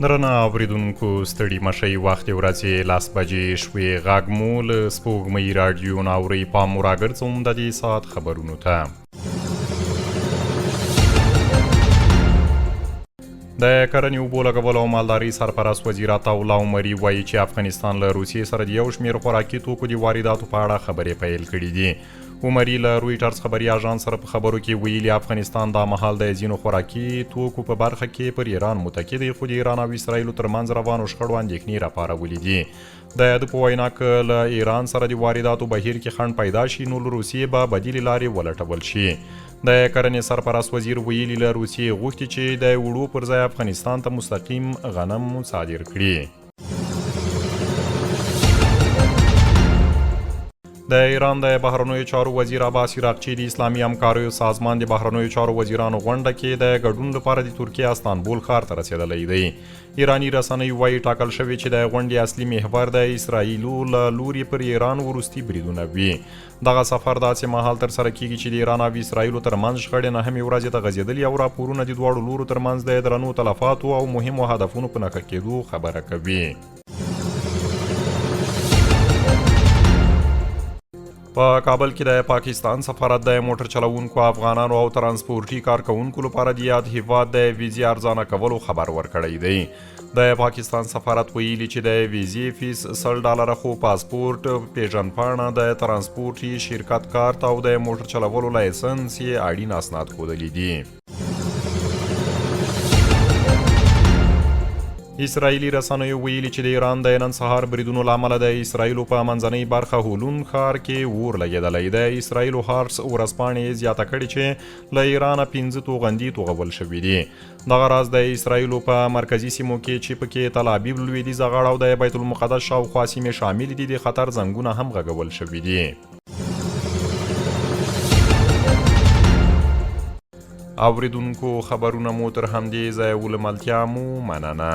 درنه اوریدونکو ستړي مشئ وخت ورځې 10 بجې شوې غږ مو له سپوږمۍ راډیو نه اورئ پام مو راګرځوم د دې ساعت خبرونو ته. د کرنې اوبو لګولو او مالدارۍ سرپرست وزیر عطاالله عمري وایي چې افغانستان له روسیې سره د یو شمېر خوراکي توکو د وارداتو په اړه خبرې پیل کړي دي. عمري له رویټرز خبري اژانس سره په خبرو کې ویلي افغانستان دا مهال د ځینو خوراکي توکو په برخه کې پر ایران متکی دی، خو د ایران او اسرائیلو ترمنځ روانو شخړو اندېښنې راپارولې دي. د ده په وینا که له ایران سره د وارداتو بهیر کې خنډ پیدا شي نو له روسیې به بدیلې لارې ولټول شي. د کرنې سرپرست وزیر ویلي له روسیې غوښتي چې د وړو پر ځای افغانستان ته مستقیم غنم صادر کړي. د ایران د بهرنیو چارو وزیر عباس عراقچي د اسلامي همکاریو سازمان د بهرنیو چارو وزیرانو غونډه کې د ګډون لپاره د ترکیې استانبول ښار ته رسېدلی دی. ایراني رسنیو وایي ټاکل شوي چې د غونډې اصلي محور د اسرائیلو له لوري پر ایران وروستي بریدونه وي. دغه سفر داسې مهال ترسره کیږي چې د ایران او اسرائیلو ترمنځ شخړې نهمې ورځې ته غځېدلي او راپورونه د دواړو لورو ترمنځ د درنو تلفاتو او مهمو هدفونو په نښه کېدو خبره کوي. په کابل کې د پاکستان سفارت د موټر چلوونکو افغانانو او ترانسپورټي کارکوونکو لپاره د یاد هیواد د ویزې ارزانه کولو خبر ورکړی دی. د پاکستان سفارت ویلي چې د ویزې فیس $100 خو پاسپورت، پیژندپاڼه، د ترانسپورټي شرکت کارت او د موټر چلولو لایسنس یې اړین اسناد ښودلي دي. اسرائیلي رسنیو ویلي چې د ایران د نن سهار بریدونو له امله د اسرائیلو په منځنۍ برخه هولون ښار کې اور لګېدلی. د اسرائیلو هارس ورځپاڼې زیاته کړې چې له ایرانه 5 توغندي توغول شوي دي. دغه راز د اسرائیلو په مرکزي سیمو کې چې پکې تل ابیب، لویدیځه غاړه او د بیت المقدس شاوخوا سیمې شامل دي د خطر زنګونه هم غږول شوي دي. اوریدونکو خبرونه مو تر همدې ځایه ولملتیا مو مننه.